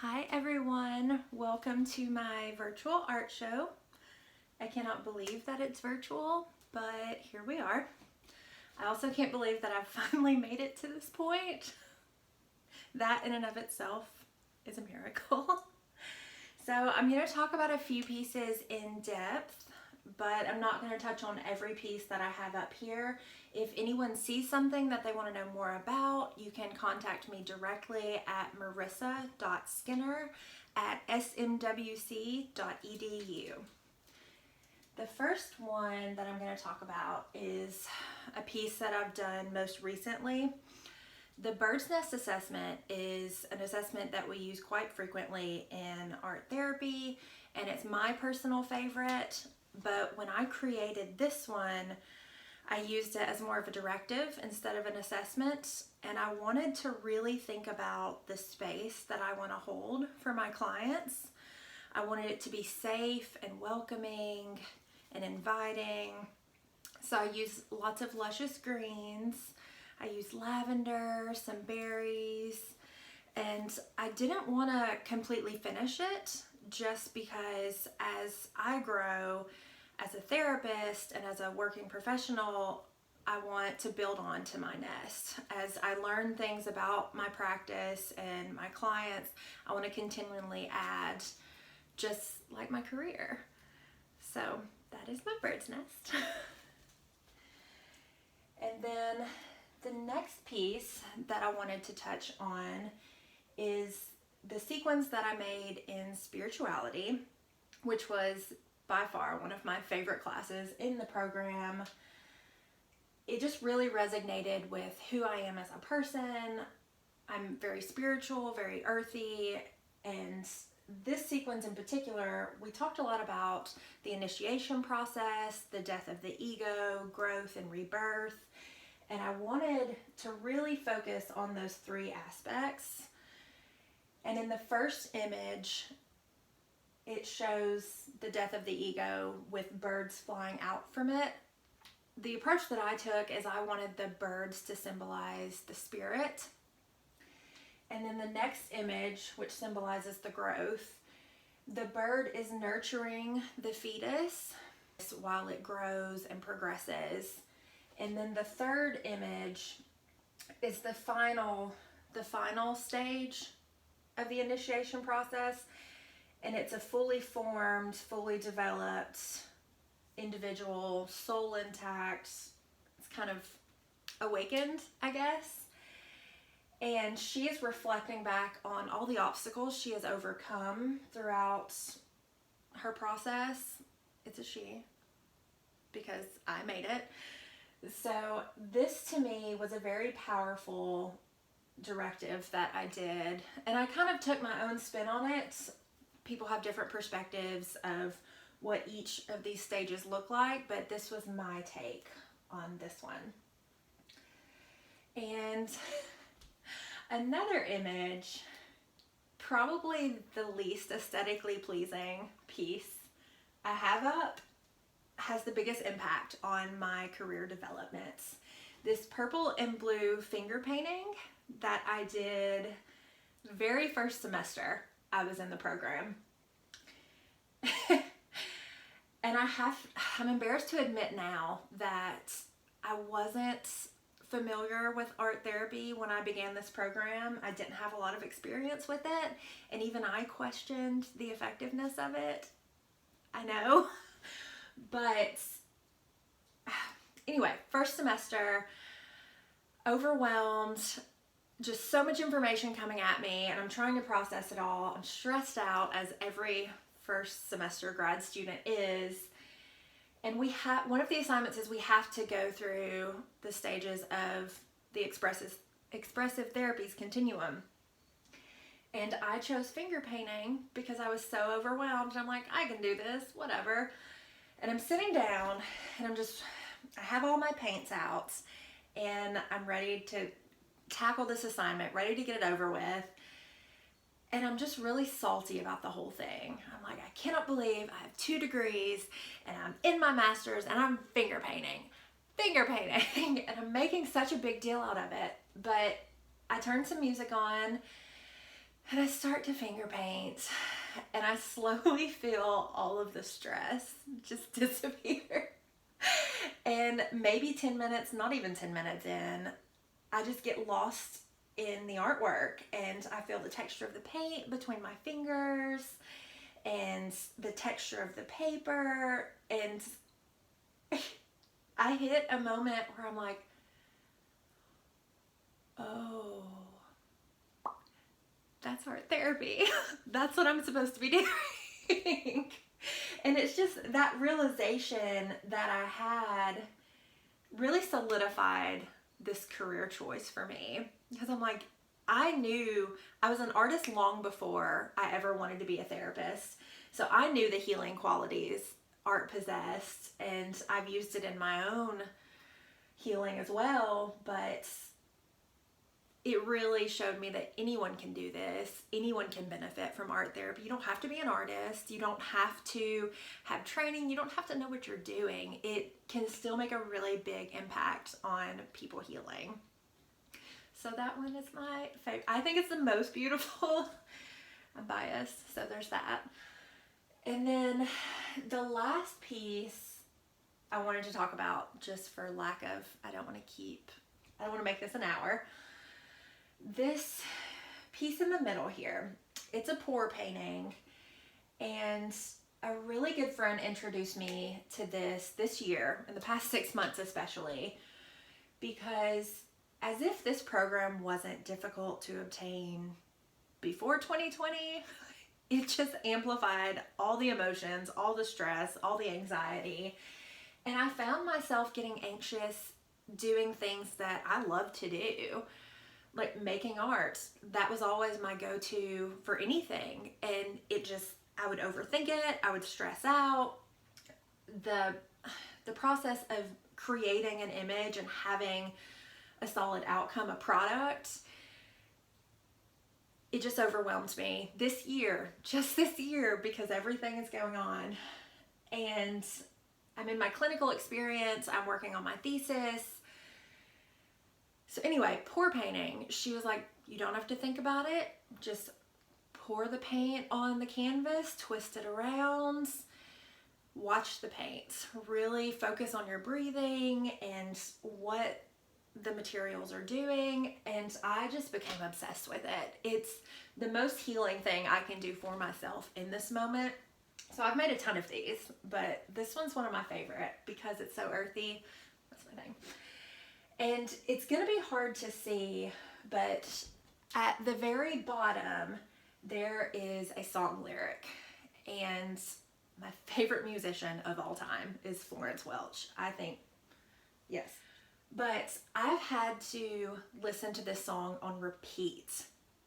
Hi everyone, welcome to my virtual art show. I cannot believe that it's virtual, but here we are. I also can't believe that I've finally made it to this point. That in and of itself is a miracle. So I'm going to talk about a few pieces in depth, but I'm not going to touch on every piece that I have up here. If anyone sees something that they want to know more about, you can contact me directly at marissa.skinner@smwc.edu. The first one that I'm going to talk about is a piece that I've done most recently. The bird's nest assessment is an assessment that we use quite frequently in art therapy, and it's my personal favorite. But when I created this one, I used it as more of a directive instead of an assessment, and I wanted to really think about the space that I want to hold for my clients. I wanted it to be safe and welcoming and inviting. So I used lots of luscious greens. I used lavender, some berries, and I didn't want to completely finish it just because as I grow as a therapist and as a working professional, I want to build on to my nest. As I learn things about my practice and my clients, I want to continually add, just like my career. So that is my bird's nest. And then the next piece that I wanted to touch on is the sequence that I made in spirituality, which was by far one of my favorite classes in the program. It just really resonated with who I am as a person. I'm very spiritual, very earthy, and this sequence in particular, we talked a lot about the initiation process, the death of the ego, growth and rebirth. And I wanted to really focus on those three aspects. And in the first image, it shows the death of the ego with birds flying out from it. The approach that I took is I wanted the birds to symbolize the spirit. And then the next image, which symbolizes the growth, the bird is nurturing the fetus while it grows and progresses. And then the third image is the final stage of the initiation process. And it's a fully formed, fully developed individual, soul intact. It's kind of awakened, I guess. And she is reflecting back on all the obstacles she has overcome throughout her process. It's a she, because I made it. So this to me was a very powerful directive that I did, and I kind of took my own spin on it. People have different perspectives of what each of these stages look like, but this was my take on this one. And another image, probably the least aesthetically pleasing piece I have up, has the biggest impact on my career development. This purple and blue finger painting that I did the very first semester I was in the program. And I'm embarrassed to admit now that I wasn't familiar with art therapy when I began this program. I didn't have a lot of experience with it, and even I questioned the effectiveness of it. I know. But anyway, first semester, overwhelmed, just so much information coming at me, and I'm trying to process it all. I'm stressed out, as every first semester grad student is. And one of the assignments is we have to go through the stages of the expressive therapies continuum. And I chose finger painting because I was so overwhelmed. I'm like, I can do this, whatever. And I'm sitting down and I have all my paints out and I'm ready to tackle this assignment, ready to get it over with. And I'm just really salty about the whole thing. I'm like, I cannot believe I have 2 degrees and I'm in my master's and I'm finger painting. And I'm making such a big deal out of it. But I turned some music on And I start to finger paint, and I slowly feel all of the stress just disappear. And maybe 10 minutes, not even 10 minutes in, I just get lost in the artwork, and I feel the texture of the paint between my fingers and the texture of the paper. And I hit a moment where I'm like, oh, that's art therapy. That's what I'm supposed to be doing. And it's just that realization that I had really solidified this career choice for me, because I'm like, I knew I was an artist long before I ever wanted to be a therapist. So I knew the healing qualities art possessed, and I've used it in my own healing as well. But it really showed me that anyone can do this. Anyone can benefit from art therapy. You don't have to be an artist. You don't have to have training. You don't have to know what you're doing. It can still make a really big impact on people healing. So that one is my favorite. I think it's the most beautiful. I'm biased, so there's that. And then the last piece I wanted to talk about, just for lack of, I don't want to make this an hour. This piece in the middle here, it's a pour painting, and a really good friend introduced me to this year, in the past 6 months especially, because as if this program wasn't difficult to obtain before 2020, it just amplified all the emotions, all the stress, all the anxiety, and I found myself getting anxious doing things that I love to do. Like making art. That was always my go-to for anything. And I would overthink it. I would stress out. The process of creating an image and having a solid outcome, a product, it just overwhelmed me just this year, because everything is going on. And I'm in my clinical experience. I'm working on my thesis. So anyway, pour painting, she was like, you don't have to think about it. Just pour the paint on the canvas, twist it around, watch the paint. Really focus on your breathing and what the materials are doing. And I just became obsessed with it. It's the most healing thing I can do for myself in this moment. So I've made a ton of these, but this one's one of my favorite because it's so earthy. That's my thing. And it's going to be hard to see, but at the very bottom, there is a song lyric. And my favorite musician of all time is Florence Welch. I think, yes. But I've had to listen to this song on repeat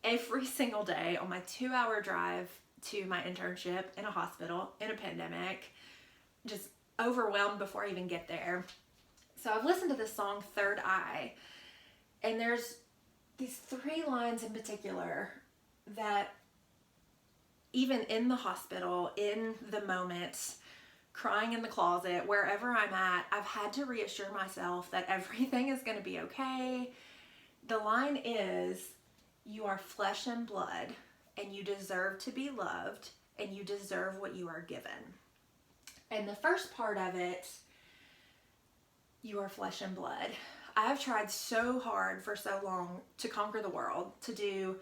every single day on my 2-hour drive to my internship in a hospital in a pandemic. Just overwhelmed before I even get there. So I've listened to this song, Third Eye, and there's these 3 lines in particular that even in the hospital, in the moment, crying in the closet, wherever I'm at, I've had to reassure myself that everything is going to be okay. The line is, you are flesh and blood, and you deserve to be loved, and you deserve what you are given. And the first part of it, you are flesh and blood. I've tried so hard for so long to conquer the world, to do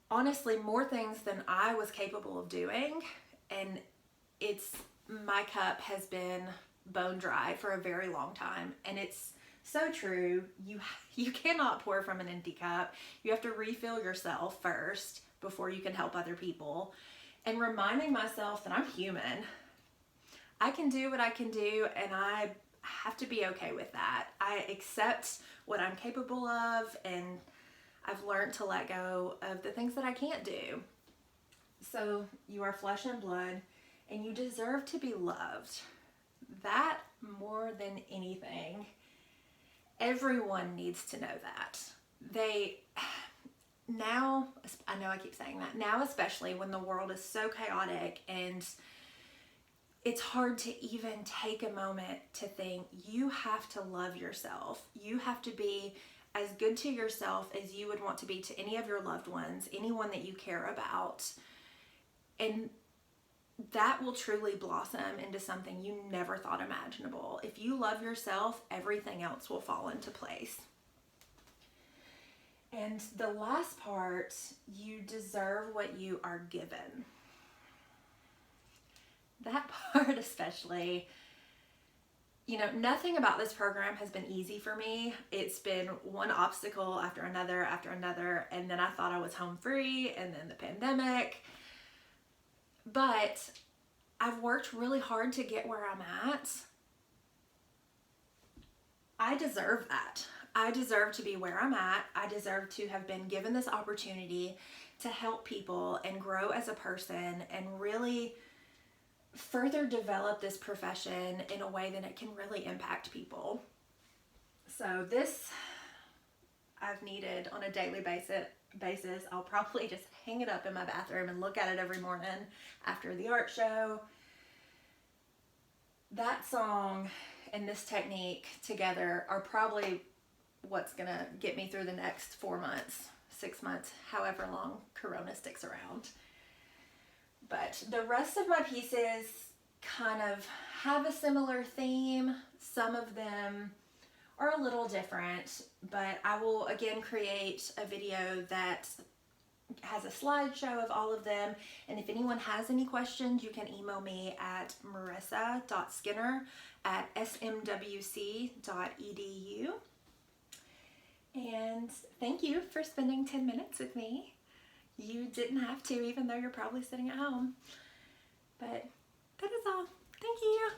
honestly more things than I was capable of doing. And my cup has been bone dry for a very long time. And it's so true. You cannot pour from an empty cup. You have to refill yourself first before you can help other people. And reminding myself that I'm human. I can do what I can do, and I have to be okay with that. I accept what I'm capable of, and I've learned to let go of the things that I can't do. So you are flesh and blood, and you deserve to be loved. That, more than anything, everyone needs to know that. Now, I know I keep saying that, now especially when the world is so chaotic and it's hard to even take a moment to think, you have to love yourself. You have to be as good to yourself as you would want to be to any of your loved ones, anyone that you care about. And that will truly blossom into something you never thought imaginable. If you love yourself, everything else will fall into place. And the last part, you deserve what you are given. That part especially, you know, nothing about this program has been easy for me. It's been one obstacle after another, and then I thought I was home free, and then the pandemic. But I've worked really hard to get where I'm at. I deserve that. I deserve to be where I'm at. I deserve to have been given this opportunity to help people and grow as a person and really further develop this profession in a way that it can really impact people. So this I've needed on a daily basis. I'll probably just hang it up in my bathroom and look at it every morning after the art show. That song and this technique together are probably what's gonna get me through the next 4 months, 6 months, however long Corona sticks around. But the rest of my pieces kind of have a similar theme. Some of them are a little different, but I will again create a video that has a slideshow of all of them. And if anyone has any questions, you can email me at marissa.skinner@smwc.edu. And thank you for spending 10 minutes with me. You didn't have to, even though you're probably sitting at home. But that is all. Thank you.